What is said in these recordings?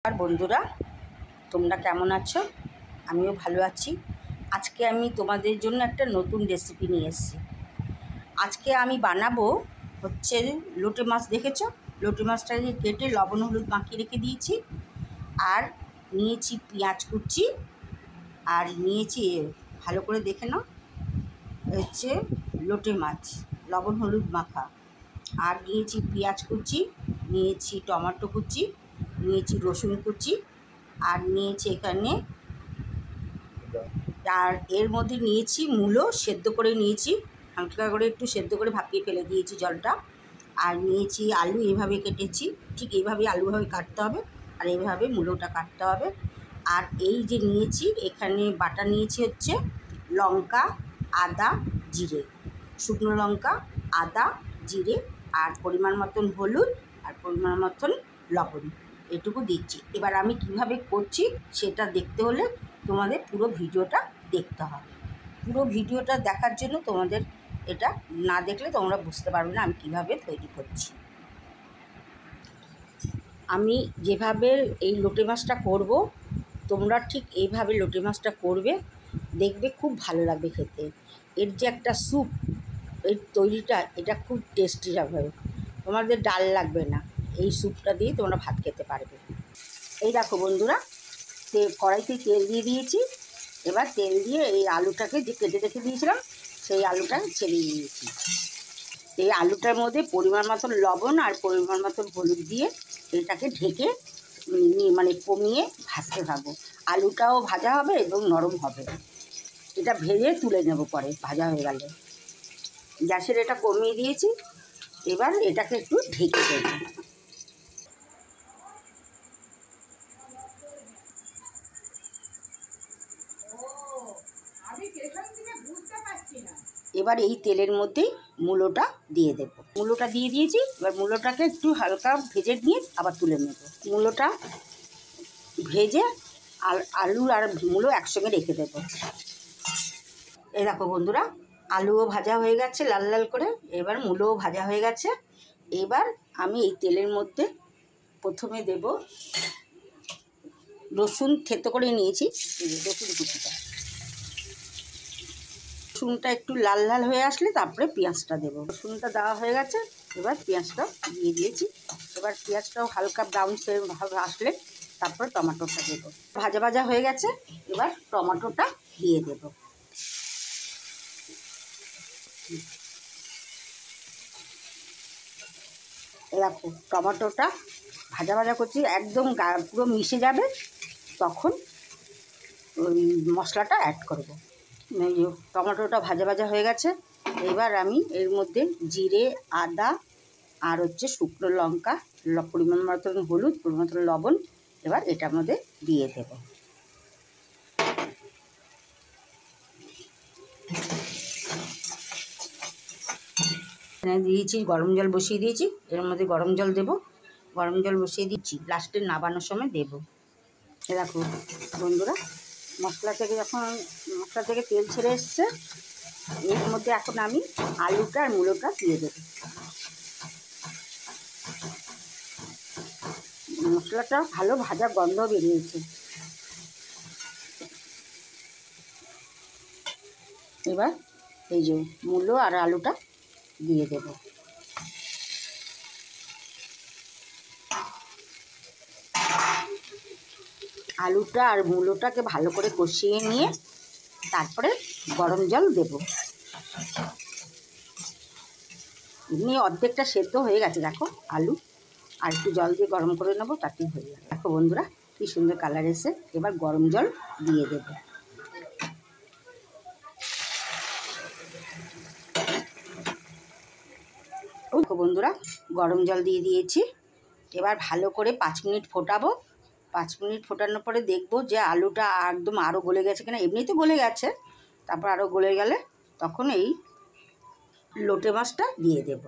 আর বন্ধুরা, তোমরা কেমন আছো? আমিও ভালো আছি। আজকে আমি তোমাদের জন্য একটা নতুন রেসিপি নিয়ে এসেছি। আজকে আমি বানাবো হচ্ছে লোটে মাছ। দেখেছো? লোটে মাছটাকে কেটে লবণ হলুদ মাখিয়ে রেখে দিয়েছি। আর নিয়েছি পেঁয়াজ কুচি, আর নিয়েছি ভালো করে দেখে নাও, হচ্ছে লোটে মাছ লবণ হলুদ মাখা। আর নিয়েছি পেঁয়াজ কুচি, নিয়েছি টমেটো কুচি, নিয়েছি রসুন কুচি, আর নিয়েছি এখানে, আর এর মধ্যে নিয়েছি মূলো সেদ্ধ করে নিয়েছি, হালকা করে একটু সেদ্ধ করে ভাপিয়ে ফেলে দিয়েছি জলটা। আর নিয়েছি আলু, এইভাবে কেটেছি, ঠিক এইভাবে আলুভাবে কাটতে হবে, আর এইভাবে মূলোটা কাটতে হবে। আর এই যে নিয়েছি, এখানে বাটা নিয়েছি হচ্ছে লঙ্কা, আদা, জিরে, শুকনো লঙ্কা, আদা, জিরে, আর পরিমাণ মতন হলুদ, আর পরিমাণ মতন লবণ, এটুকু দিচ্ছি। এবার আমি কিভাবে করছি সেটা দেখতে হলে তোমাদের পুরো ভিডিওটা দেখতে হবে। পুরো ভিডিওটা দেখার জন্য তোমাদের এটা না দেখলে তোমরা বুঝতে পারবে না আমি কিভাবে তৈরি করছি। আমি যেভাবে এই লোটে মাছটা করব, তোমরা ঠিক এইভাবে লোটে মাছটা করবে, দেখবে খুব ভালো লাগবে খেতে। এর যে একটা স্যুপ, এর তৈরিটা, এটা খুব টেস্টি হবে। তোমাদের ডাল লাগবে না, এই স্যুপটা দিয়ে তোমরা ভাত খেতে পারবে। এই দেখো বন্ধুরা, কড়াইতে তেল দিয়ে দিয়েছি। এবার তেল দিয়ে এই আলুটাকে যে কেটে রেখে দিয়েছিলাম, সেই আলুটা ছেড়ে দিয়েছি। এই আলুটার মধ্যে পরিমাণ মতন লবণ আর পরিমাণ মতন হলুদ দিয়ে এটাকে ঢেকে মানে কমিয়ে ভাজতে থাকবো। আলুটাও ভাজা হবে এবং নরম হবে। এটা ভেজে তুলে নেব পরে ভাজা হয়ে গেলে। গ্যাসের এটা কমিয়ে দিয়েছি। এবার এটাকে একটু ঢেকে দেবো। এবার এই তেলের মধ্যেই মূলোটা দিয়ে দেব। মূলোটা দিয়ে দিয়েছি। এবার মূলোটাকে একটু হালকা ভেজে নিয়ে আবার তুলে নেব। মূলোটা ভেজে আলু আর মূলো একসঙ্গে রেখে দেব। এই দেখো বন্ধুরা, আলুও ভাজা হয়ে গেছে লাল লাল করে, এবার মূলোও ভাজা হয়ে গেছে। এবার আমি এই তেলের মধ্যে প্রথমে দেব রসুন থেতো করে নিয়েছি, রসুন কুচিটা। রসুনটা একটু লাল লাল হয়ে আসলে তারপরে পেঁয়াজটা দেবো। রসুনটা দেওয়া হয়ে গেছে, এবার পেঁয়াজটা দিয়ে দিয়েছি। এবার পেঁয়াজটাও হালকা ব্রাউন ভাবে আসলে তারপরে টমেটোটা দেবো। ভাজা ভাজা হয়ে গেছে, এবার টমেটোটা দিয়ে দেবো। দেখো টমেটোটা ভাজা ভাজা করছি, একদম পুরো মিশে যাবে, তখন ওই মশলাটা অ্যাড করবো। টমেটোটা ভাজা ভাজা হয়ে গেছে। এবার আমি এর মধ্যে জিরে, আদা, আর হচ্ছে শুকনো লঙ্কা, পরিমাণ মতন হলুদ, পরিমাণ মতন লবণ, এবার এটার মধ্যে দিয়ে দেব। এখানে দিয়েছি গরম জল বসিয়ে দিয়েছি, এর মধ্যে গরম জল দেব। গরম জল বসিয়ে দিচ্ছি, লাস্টে নাবানোর সময় দেব। দেখো বন্ধুরা, মশলা থেকে তেল ছেড়ে এসছে। এর মধ্যে এখন আমি আলুটা আর মূলোটা দিয়ে দেব। মশলাটা ভালো ভাজা গন্ধ বেরিয়েছে। এবার এই যে মূলো আর আলুটা দিয়ে দেব। আলুটা আর মূলোটাকে ভালো করে কষিয়ে নিয়ে তারপরে গরম জল দেব। এমনি অর্ধেকটা সেদ্ধ হয়ে গেছে দেখো আলু, আর একটু জল দিয়ে গরম করে নেবো, তাতেই হয়ে যাবে। দেখো বন্ধুরা, কি সুন্দর কালার এসে। এবার গরম জল দিয়ে দেব। দেখো বন্ধুরা, গরম জল দিয়ে দিয়েছি। এবার ভালো করে 5 মিনিট ফোটাবো। 5 মিনিট ফোটানোর পরে দেখবো যে আলুটা একদম আরও গলে গেছে কিনা। এমনি তো গলে গেছে, তারপর আরও গলে গেলে তখন এই লোটে মাছটা দিয়ে দেব।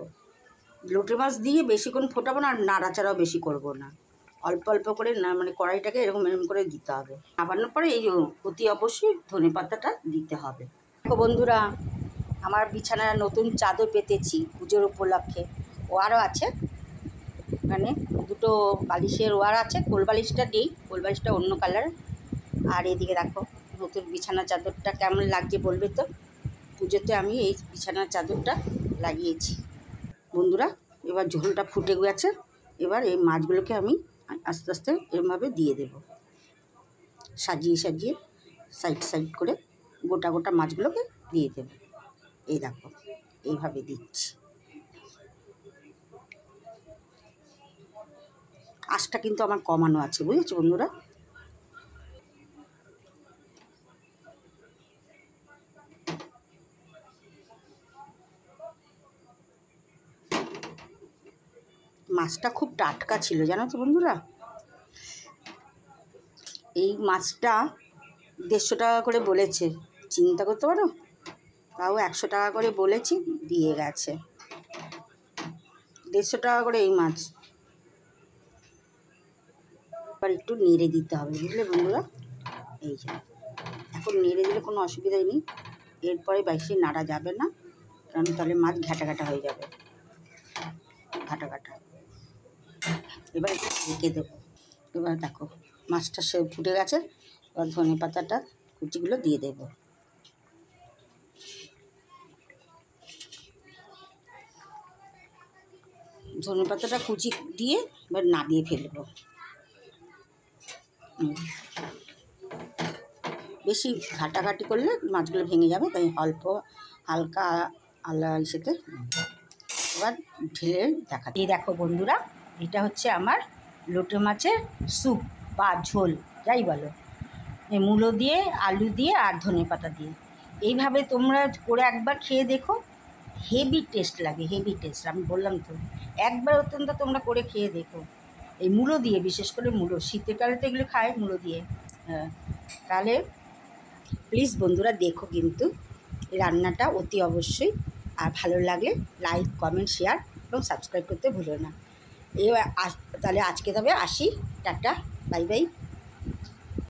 লোটে মাছ দিয়ে বেশিক্ষণ ফোটাবো না, আর নাড়াচাড়াও বেশি করব না। অল্প অল্প করে না, মানে কড়াইটাকে এরকম করে দিতে হবে। নামানোর পরে এই অতি অবশ্যই ধনেপাতাটা দিতে হবে। দেখো বন্ধুরা, আমার বিছানায় নতুন চাদর পেতেছি পুজোর উপলক্ষে। ও আরও আছে, এখানে দুটো বালিশের ওয়ার আছে, কোল বালিশটা নেই, কোল বালিশটা অন্য কালার। আর এদিকে দেখো নতুন বিছানা চাদরটা কেমন লাগছে বলবে তো। পুজোতে আমি এই বিছানার চাদরটা লাগিয়েছি বন্ধুরা। এবার ঝোলটা ফুটে গেছে, এবার এই মাছগুলোকে আমি আস্তে আস্তে এরমভাবে দিয়ে দেব, সাজিয়ে সাজিয়ে সাইড সাইড করে গোটা গোটা মাছগুলোকে দিয়ে দেব। এই দেখো এইভাবে দিচ্ছি। আঁচটা কিন্তু আমার কমানো আছে, বুঝেছো বন্ধুরা। মাছটা খুব টাটকা ছিল জানো তো বন্ধুরা। এই মাছটা 150 টাকা করে বলেছে, চিন্তা করতে পারো। তাও 100 টাকা করে বলেছি, দিয়ে গেছে। 150 টাকা করে এই মাছ। এবার একটু নেড়ে দিতে হবে, বুঝলে বন্ধুরা। এই যে এখন নেড়ে দিলে কোনো অসুবিধাই নেই, এরপরে বেশি নাড়া যাবে না, কারণ তাহলে মাছ ঘাটা ঘাটা হয়ে যাবে, ঘাটা ঘাটা। এবার একটু ঢেকে দেবো। এবার দেখো মাছটা সে ফুটে গেছে, এবার ধনে পাতাটা কুচিগুলো দিয়ে দেব। ধনে পাতাটা কুচি দিয়ে এবার নামিয়ে ফেলবো। বেশি ঘাটাঘাটি করলে মাছগুলো ভেঙে যাবে, তাই অল্প হালকা আলা ইসেতে এবার ঢেলে দেখা। এই দেখো বন্ধুরা, এটা হচ্ছে আমার লোটে মাছের স্যুপ বা ঝোল যাই বলো, মূলো দিয়ে, আলু দিয়ে আর ধনে পাতা দিয়ে। এইভাবে তোমরা করে একবার খেয়ে দেখো, হেভি টেস্ট লাগে, হেভি টেস্ট। আমি বললাম তো, একবার অত্যন্ত তোমরা করে খেয়ে দেখো। এই মূলো দিয়ে, বিশেষ করে মূলো, শীতকালে তো এগুলো খায় মূলো দিয়ে। হ্যাঁ, তাহলে প্লিজ বন্ধুরা দেখো কিন্তু এই রান্নাটা অতি অবশ্যই। আর ভালো লাগলে লাইক, কমেন্ট, শেয়ার এবং সাবস্ক্রাইব করতে ভুলো না। তাহলে আজকে তবে আসি, টাটা, বাই বাই।